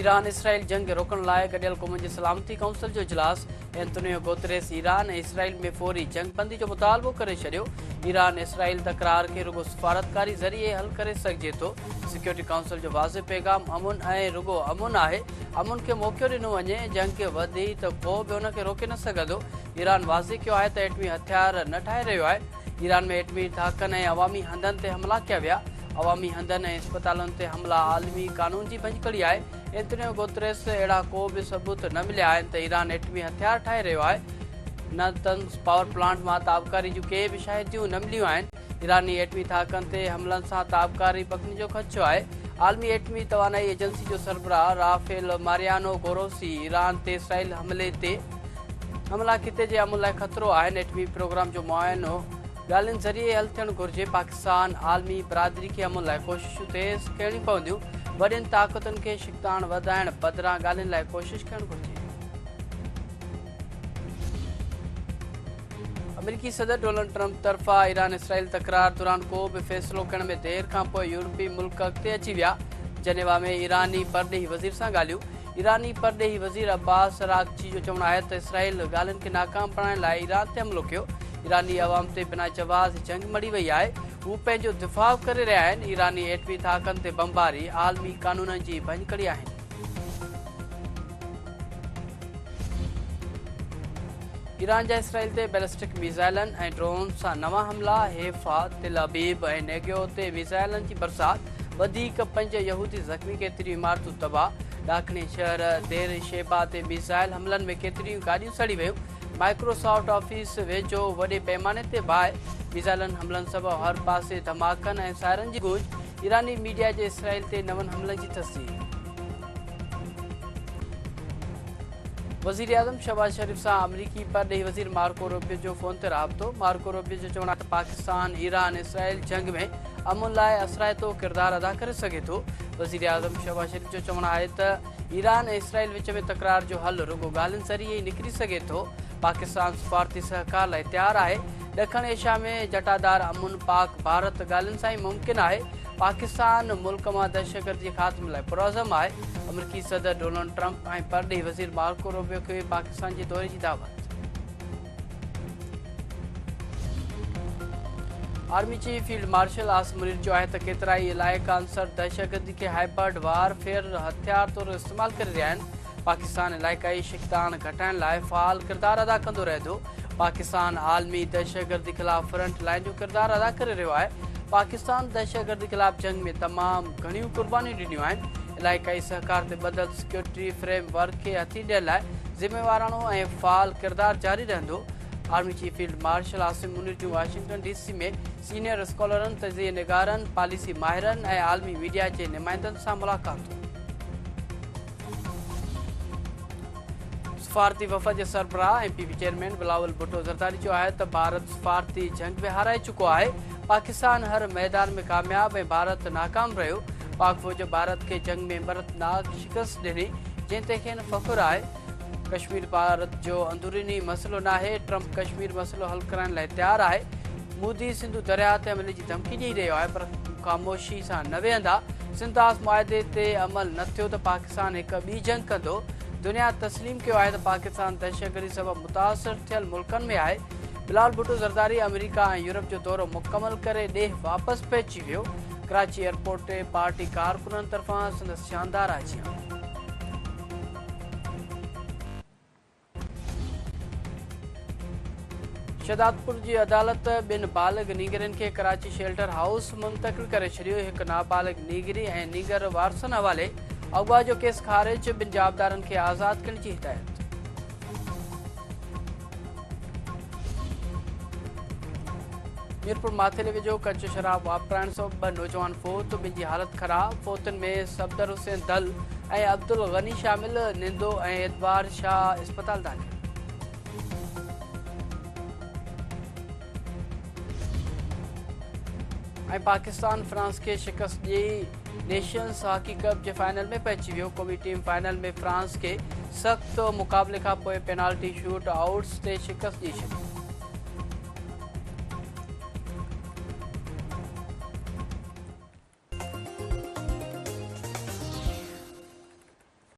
Iran Israel जंग रोकण लाइ गॾियल क़ौमुनि जी सलामती काउंसिल जो इजलास। एंटोनियो गुतेरेस ईरान ऐं इसराइल में फौरी जंगबंदी जो मुतालबो करे छॾियो। ईरान इसराइल तकरार खे रुगो सफ़ारतकारी ज़रिए हल करे सघिजे थो। सिक्योरिटी काउंसिल जो वाज़े पैगाम अमुन ऐं रुगो अमुन आहे। अमुन खे मौक़ो ॾिनो वञे, जंग खे वधी त को बि हुन खे रोके न सघंदो। ईरान वाज़े कयो आहे त एटमी हथियार न ठाहे रहियो आहे। ईरान में एटमी ठाकनि ऐं अवामी हंधनि ते हमला कया विया। अवामी हंधनि ऐं अस्पतालुनि ते हमला आलमी कानून जी भञकड़ी आहे। एंटोनियो गुतेरेस अहिड़ा को बि सबूत न मिलिया आहिनि त ईरान एटमी हथियार ठाहे रहियो आहे। नतंस पावर प्लांट मां ताबकारी जूं के बि शाहिदियूं न मिलियूं आहिनि। ईरानी एटमी ठाकनि ते हमलनि सां ताबकारी पकड़नि जो ख़दशो आहे। आलमी एटमी तवानाई एजेंसी जो सरबराह राफेल मारियानो गोरोसी ईरान ते इसराइल हमला खिते जे अमन लाइ ख़तरो आहे। एटमी प्रोग्राम जो मुआयनो ॻाल्हियुनि ज़रिए हल थियणु घुरिजे। पाकिस्तान आलमी बिरादरी खे अमन लाइ कोशिशूं तेज़ करणियूं पवंदियूं। वॾियुनि ताक़तुनि खे शिकतान वधाइण बदिरां ॻाल्हियुनि लाइ कोशिशि करणु घुरिजे। अमेरिकी सदर डोनाल्ड ट्रंप तरफ़ां ईरान इसराइल तकरार दौरान को बि फ़ैसिलो करण में देरि खां पोइ यूरोपी मुल्क अॻिते अची विया। जनेवा में ईरानी परॾेही वज़ीर सां ॻाल्हियूं। ईरानी परॾेही वज़ीर अब्बास अराग़ची जो चवणु आहे त इसराइल ॻाल्हियुनि खे नाकाम बणाइण लाइ ईरान ते हमलो कयो। ईरानी अवाम ते बिना जवाज़ जंग मड़ी वई आहे। हू पंहिंजो दिफ़ा करे रहिया आहिनि। ईरानी एटमी ठाकनि ते बमबारी आलमी कानूननि जी भञकड़ी आहिनि। ईरान जा इसराइल ते बैलिस्टिक मिसाइलनि ऐं ड्रोन सां नवां हमला। हेफा, तिल अबीब ऐं नेगो ते मिसाइलनि जी बरसात। वधीक 5 यहूदी ज़ख़्मी, केतिरियूं इमारतूं तबाह। ॾाखिणी शहर देर शेबा ते मिसाइल हमलनि में केतिरियूं गाॾियूं सड़ी वयूं। माइक्रोसॉफ्ट ऑफिस वेझो वॾे पैमाने ते बाहि। मिसाइलनि हमलनि सबबि हर पासे धमाकनि ऐं सायरनि जी गूंज। ईरानी मीडिया जे इसराइल ते नवनि हमलनि जी तस्दीक। वज़ीर आज़म शहबाज शरीफ़ सां अमरीकी परॾेही वज़ीर मार्को रूबियो जो फ़ोन ते राबितो। मार्को रूबियो जो चवणु आहे त पाकिस्तान ईरान इसराइल जंग में अमन लाइ असराइतो किरदारु अदा करे सघे थो। वज़ीर आज़म शहबाज शरीफ़ जो चवणु आहे त ईरान ऐं इसराइल विच में तकरार जो हल रुगो ॻाल्हियुनि ज़रिए ई निकिरी सघे थो। पाकिस्तान सफ़ारती सहकार लाइ तयारु आहे। ॾखण एशिया में जटादार अमुन पाक भारत ॻाल्हियुनि सां ई मुमकिन आहे। पाकिस्तान मुल्क मां दहशतगर्दी ख़ात्मे लाइ पुरज़म आहे। अमरीकी सदर डोनाल्ड ट्रंप ऐं परॾेही वज़ीर मार्को रूबियो खे पाकिस्तान जे दौरे जी दावत। Army chief field marshal Asim Munir जो आहे त केतिरा ई इलाइक़ा अंसर दहशतगर्दी खे हाइब्रिड वारफेयर हथियार तौरु इस्तेमालु करे रहिया आहिनि। पाकिस्तान इलाइक़ाई शिकतान घटाइण लाइ फ़ाल किरदारु अदा कंदो रहे थो। पाकिस्तान आलमी दहशतगर्दी ख़िलाफ़ फ्रंट लाइन जो किरदारु अदा करे रहियो आहे। पाकिस्तान दहशतगर्दी ख़िलाफ़ जंग में तमामु घणियूं क़ुर्बानियूं ॾिनियूं आहिनि। इलाइक़ाई सहकार ते ॿधल सिक्योरिटी फ्रेमवर्क खे हथी ॾियण लाइ ज़िम्मेवाराणो ऐं फ़ाल किरदारु जारी रहंदो। Army chief field marshal Asim Munir जूं वाशिंगटन DC में सीनियर स्कॉलरनि, तज़िये निगारनि, पॉलिसी माहिरनि ऐं आलमी मीडिया जे नुमाइंदनि सां मुलाक़ात। सफ़ारती वफ़द जे सरबराह MPP चेयरमैन बिलावल भुट्टो ज़रदारी जो आहे त भारत सफ़ारती जंग में हाराए चुको आहे। पाकिस्तान हर मैदान में कामयाब ऐं भारत नाकाम रहियो। पाक फ़ौज भारत खे जंग में बरतनाक शिकस्त ॾिनी, जंहिं ते खेनि फ़ख़ुरु आहे। कश्मीर भारत जो अंदरूनी मसइलो नाहे। ट्रंप कश्मीर मसइलो हल कराइण लाइ तयारु आहे। मोदी सिंधु दरिया ते हमले जी धमकी ॾेई रहियो आहे, पर ख़ामोशी सां न वेहंदा। सिंधास मुआदे ते अमल न थियो त पाकिस्तान हिकु ॿी जंग कंदो। दुनिया तस्लीम कयो आहे त पाकिस्तान दहशतगर्दी सबबि मुतासिर थियल मुल्कनि में आहे। बिलावल भुट्टो ज़रदारी अमेरिका ऐं यूरोप जो दौरो मुकमल करे ॾेह वापसि पहुची वियो। कराची एयरपोर्ट ते पार्टी कारकुननि तरफ़ां संदसि शानदार आजियां। शहदादपुर जी अदालत ॿिनि बालिग नीगरनि खे कराची शेल्टर हाउस मुंतक़िल करे छॾियो। हिकु नाबालिग नीगरी ऐं नीगर वारसनि हवाले। अगवा जो केस ख़ारिज, ॿिनि जाबदारनि खे आज़ादु करण जी हिदायत। मीरपुर माथेले वेझो कच्चो शराब वापराइण सबबि 2 नौजवान फोत, ॿिनि जी हालत ख़राब। फोतुनि में सफदर हुसैन दल ऐं अब्दुल गनी शामिल। निंदो ऐं एतबार शाह इस्पताल दाख़िल। ऐं पाकिस्तान फ्रांस खे शिकस्त ॾेई नेशंस हॉकी कप जे फाइनल में पहुची वियो। क़ौमी टीम फाइनल में फ्रांस खे सख़्त मुक़ाबले खां पोइ पेनाल्टी शूट आउट्स ते शिकस्त ॾेई छॾी।